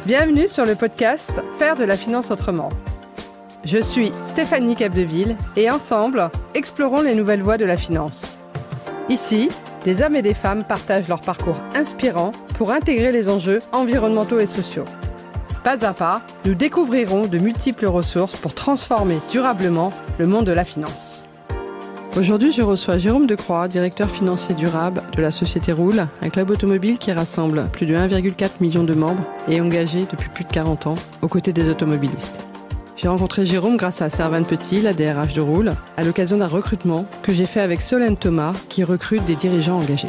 Bienvenue sur le podcast Faire de la finance autrement. Je suis Stéphanie Capdeville et ensemble, explorons les nouvelles voies de la finance. Ici, des hommes et des femmes partagent leur parcours inspirant pour intégrer les enjeux environnementaux et sociaux. Pas à pas, nous découvrirons de multiples ressources pour transformer durablement le monde de la finance. Aujourd'hui, je reçois Jérôme Decroix, directeur financier durable de la société Rool, un club automobile qui rassemble plus de 1,4 million de membres et est engagé depuis plus de 40 ans aux côtés des automobilistes. J'ai rencontré Jérôme grâce à Servane Petit, la DRH de Rool, à l'occasion d'un recrutement que j'ai fait avec Solène Thomas, qui recrute des dirigeants engagés.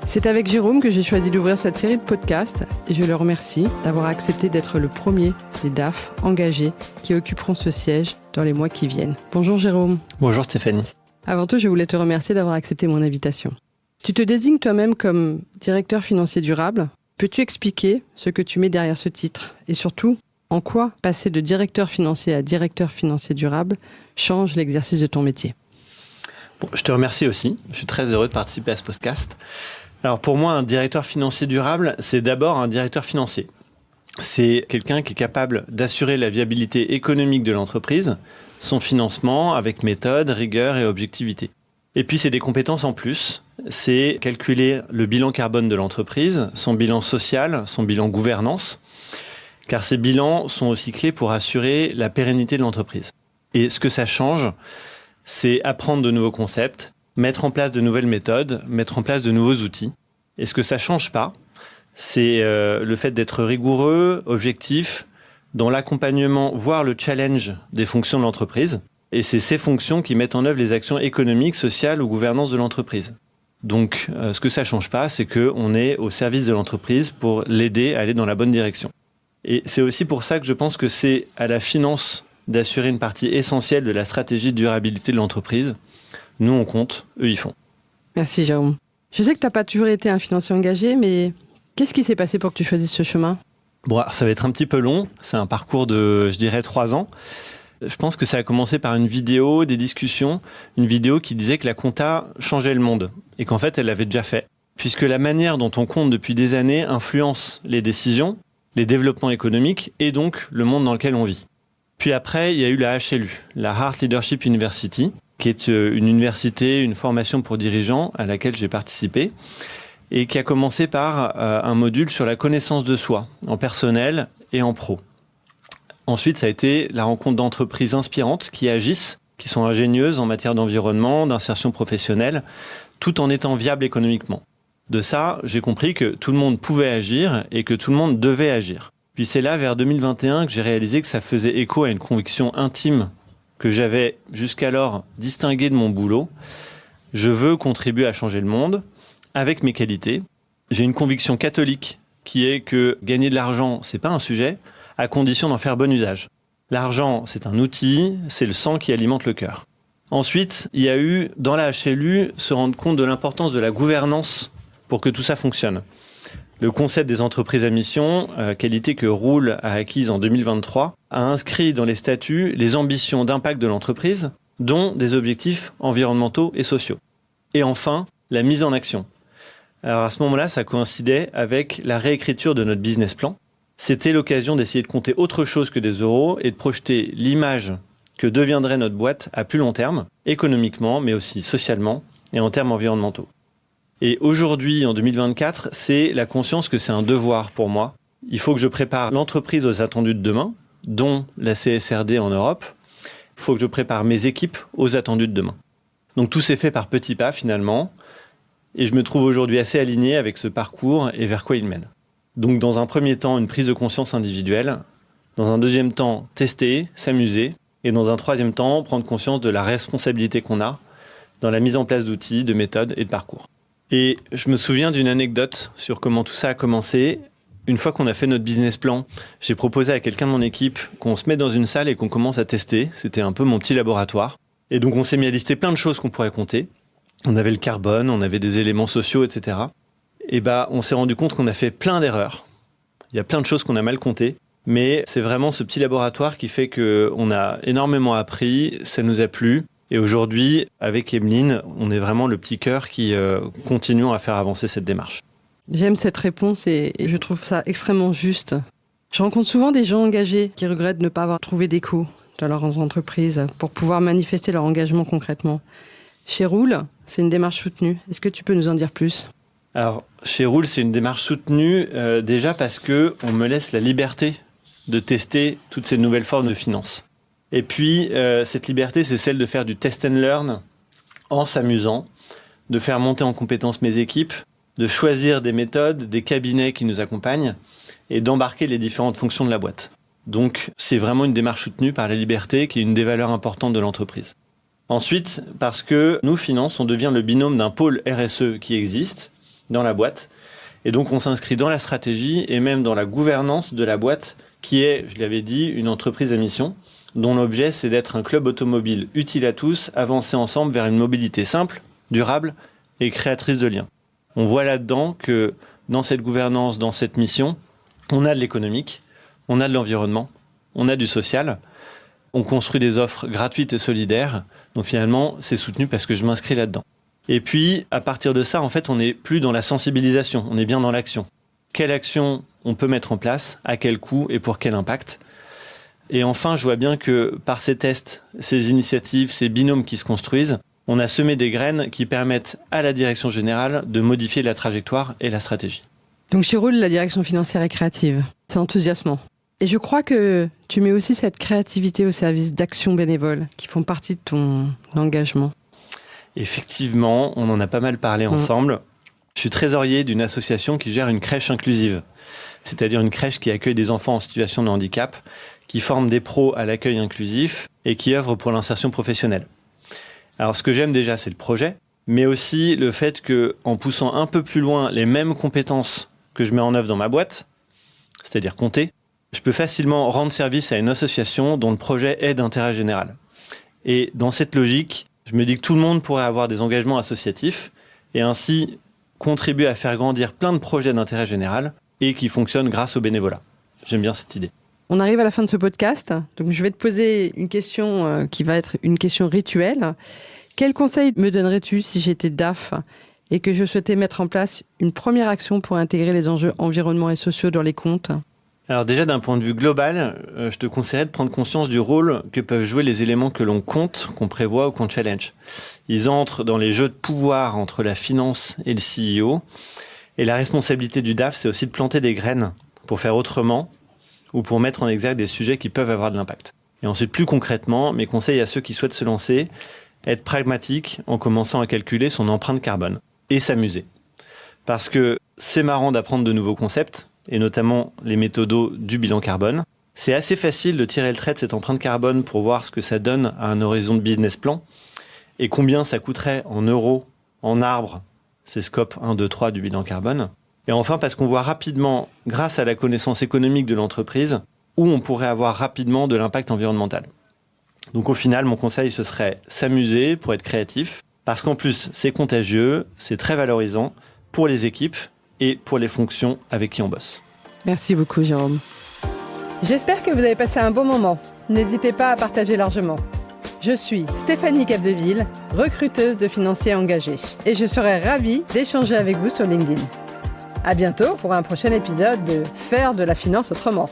C'est avec Jérôme que j'ai choisi d'ouvrir cette série de podcasts et je le remercie d'avoir accepté d'être le premier des DAF engagés qui occuperont ce siège dans les mois qui viennent. Bonjour Jérôme. Bonjour Stéphanie. Avant tout, je voulais te remercier d'avoir accepté mon invitation. Tu te désignes toi-même comme directeur financier durable. Peux-tu expliquer ce que tu mets derrière ce titre et surtout, en quoi passer de directeur financier à directeur financier durable change l'exercice de ton métier? Je te remercie aussi. Je suis très heureux de participer à ce podcast. Alors pour moi, un directeur financier durable, c'est d'abord un directeur financier. C'est quelqu'un qui est capable d'assurer la viabilité économique de l'entreprise, son financement avec méthode, rigueur et objectivité. Et puis c'est des compétences en plus. C'est calculer le bilan carbone de l'entreprise, son bilan social, son bilan gouvernance, car ces bilans sont aussi clés pour assurer la pérennité de l'entreprise. Et ce que ça change, c'est apprendre de nouveaux concepts, mettre en place de nouvelles méthodes, mettre en place de nouveaux outils. Et ce que ça ne change pas, c'est le fait d'être rigoureux, objectif, dans l'accompagnement, voire le challenge des fonctions de l'entreprise. Et c'est ces fonctions qui mettent en œuvre les actions économiques, sociales ou gouvernance de l'entreprise. Donc, ce que ça ne change pas, c'est qu'on est au service de l'entreprise pour l'aider à aller dans la bonne direction. Et c'est aussi pour ça que je pense que c'est à la finance d'assurer une partie essentielle de la stratégie de durabilité de l'entreprise. Nous, on compte, eux, ils font. Merci Jérôme. Je sais que tu n'as pas toujours été un financier engagé, mais qu'est-ce qui s'est passé pour que tu choisisses ce chemin ? Bon, alors, ça va être un petit peu long. C'est un parcours de, je dirais, 3 ans. Je pense que ça a commencé par une vidéo, des discussions. Une vidéo qui disait que la compta changeait le monde. Et qu'en fait, elle l'avait déjà fait. Puisque la manière dont on compte depuis des années influence les décisions, les développements économiques et donc le monde dans lequel on vit. Puis après, il y a eu la HLU, la Heart Leadership University, qui est une université, une formation pour dirigeants à laquelle j'ai participé, et qui a commencé par un module sur la connaissance de soi, en personnel et en pro. Ensuite, ça a été la rencontre d'entreprises inspirantes qui agissent, qui sont ingénieuses en matière d'environnement, d'insertion professionnelle, tout en étant viables économiquement. De ça, j'ai compris que tout le monde pouvait agir et que tout le monde devait agir. Puis c'est là, vers 2021, que j'ai réalisé que ça faisait écho à une conviction intime que j'avais jusqu'alors distinguée de mon boulot. Je veux contribuer à changer le monde avec mes qualités. J'ai une conviction catholique qui est que gagner de l'argent, c'est pas un sujet, à condition d'en faire bon usage. L'argent, c'est un outil, c'est le sang qui alimente le cœur. Ensuite, il y a eu, dans la HLU, se rendre compte de l'importance de la gouvernance pour que tout ça fonctionne. Le concept des entreprises à mission, qualité que Rool a acquise en 2023, a inscrit dans les statuts les ambitions d'impact de l'entreprise, dont des objectifs environnementaux et sociaux. Et enfin, la mise en action. Alors à ce moment-là, ça coïncidait avec la réécriture de notre business plan. C'était l'occasion d'essayer de compter autre chose que des euros et de projeter l'image que deviendrait notre boîte à plus long terme, économiquement, mais aussi socialement et en termes environnementaux. Et aujourd'hui, en 2024, c'est la conscience que c'est un devoir pour moi. Il faut que je prépare l'entreprise aux attendus de demain, dont la CSRD en Europe. Il faut que je prépare mes équipes aux attendus de demain. Donc tout s'est fait par petits pas finalement. Et je me trouve aujourd'hui assez aligné avec ce parcours et vers quoi il mène. Donc dans un premier temps, une prise de conscience individuelle. Dans un deuxième temps, tester, s'amuser. Et dans un troisième temps, prendre conscience de la responsabilité qu'on a dans la mise en place d'outils, de méthodes et de parcours. Et je me souviens d'une anecdote sur comment tout ça a commencé. Une fois qu'on a fait notre business plan, j'ai proposé à quelqu'un de mon équipe qu'on se mette dans une salle et qu'on commence à tester. C'était un peu mon petit laboratoire. Et donc on s'est mis à lister plein de choses qu'on pourrait compter. On avait le carbone, on avait des éléments sociaux, etc. Et on s'est rendu compte qu'on a fait plein d'erreurs. Il y a plein de choses qu'on a mal comptées. Mais c'est vraiment ce petit laboratoire qui fait qu'on a énormément appris, ça nous a plu. Et aujourd'hui, avec Emeline, on est vraiment le petit cœur qui continuons à faire avancer cette démarche. J'aime cette réponse et je trouve ça extrêmement juste. Je rencontre souvent des gens engagés qui regrettent de ne pas avoir trouvé d'écho dans leurs entreprises pour pouvoir manifester leur engagement concrètement. Chez Roule, c'est une démarche soutenue. Est-ce que tu peux nous en dire plus ? Alors, chez Roule, c'est une démarche soutenue déjà parce qu'on me laisse la liberté de tester toutes ces nouvelles formes de finance. Et puis, cette liberté, c'est celle de faire du test and learn en s'amusant, de faire monter en compétence mes équipes, de choisir des méthodes, des cabinets qui nous accompagnent et d'embarquer les différentes fonctions de la boîte. Donc, c'est vraiment une démarche soutenue par la liberté qui est une des valeurs importantes de l'entreprise. Ensuite, parce que nous, Finance, on devient le binôme d'un pôle RSE qui existe dans la boîte. Et donc, on s'inscrit dans la stratégie et même dans la gouvernance de la boîte qui est, je l'avais dit, une entreprise à mission dont l'objet, c'est d'être un club automobile utile à tous, avancer ensemble vers une mobilité simple, durable et créatrice de liens. On voit là-dedans que dans cette gouvernance, dans cette mission, on a de l'économique, on a de l'environnement, on a du social, on construit des offres gratuites et solidaires. Donc finalement, c'est soutenu parce que je m'inscris là-dedans. Et puis, à partir de ça, en fait, on n'est plus dans la sensibilisation, on est bien dans l'action. Quelle action on peut mettre en place, à quel coût et pour quel impact ? Et enfin, je vois bien que par ces tests, ces initiatives, ces binômes qui se construisent, on a semé des graines qui permettent à la direction générale de modifier la trajectoire et la stratégie. Donc chez Roule, la direction financière est créative. C'est enthousiasmant. Et je crois que tu mets aussi cette créativité au service d'actions bénévoles qui font partie de ton engagement. Effectivement, on en a pas mal parlé ensemble. Je suis trésorier d'une association qui gère une crèche inclusive, c'est-à-dire une crèche qui accueille des enfants en situation de handicap, qui forme des pros à l'accueil inclusif et qui œuvre pour l'insertion professionnelle. Alors ce que j'aime déjà, c'est le projet, mais aussi le fait qu'en poussant un peu plus loin les mêmes compétences que je mets en œuvre dans ma boîte, c'est-à-dire compter, je peux facilement rendre service à une association dont le projet est d'intérêt général. Et dans cette logique, je me dis que tout le monde pourrait avoir des engagements associatifs et ainsi contribuer à faire grandir plein de projets d'intérêt général et qui fonctionnent grâce au bénévolat. J'aime bien cette idée. On arrive à la fin de ce podcast, donc je vais te poser une question qui va être une question rituelle. Quel conseil me donnerais-tu si j'étais DAF et que je souhaitais mettre en place une première action pour intégrer les enjeux environnementaux et sociaux dans les comptes ? Alors déjà, d'un point de vue global, je te conseillerais de prendre conscience du rôle que peuvent jouer les éléments que l'on compte, qu'on prévoit ou qu'on challenge. Ils entrent dans les jeux de pouvoir entre la finance et le CEO. Et la responsabilité du DAF, c'est aussi de planter des graines pour faire autrement ou pour mettre en exergue des sujets qui peuvent avoir de l'impact. Et ensuite, plus concrètement, mes conseils à ceux qui souhaitent se lancer, être pragmatique en commençant à calculer son empreinte carbone et s'amuser. Parce que c'est marrant d'apprendre de nouveaux concepts, et notamment les méthodos du bilan carbone. C'est assez facile de tirer le trait de cette empreinte carbone pour voir ce que ça donne à un horizon de business plan et combien ça coûterait en euros, en arbres, c'est scope 1, 2, 3 du bilan carbone. Et enfin, parce qu'on voit rapidement, grâce à la connaissance économique de l'entreprise, où on pourrait avoir rapidement de l'impact environnemental. Donc au final, mon conseil, ce serait s'amuser pour être créatif, parce qu'en plus, c'est contagieux, c'est très valorisant pour les équipes et pour les fonctions avec qui on bosse. Merci beaucoup, Jérôme. J'espère que vous avez passé un bon moment. N'hésitez pas à partager largement. Je suis Stéphanie Capdeville, recruteuse de financiers engagés. Et je serai ravie d'échanger avec vous sur LinkedIn. À bientôt pour un prochain épisode de Faire de la finance autrement.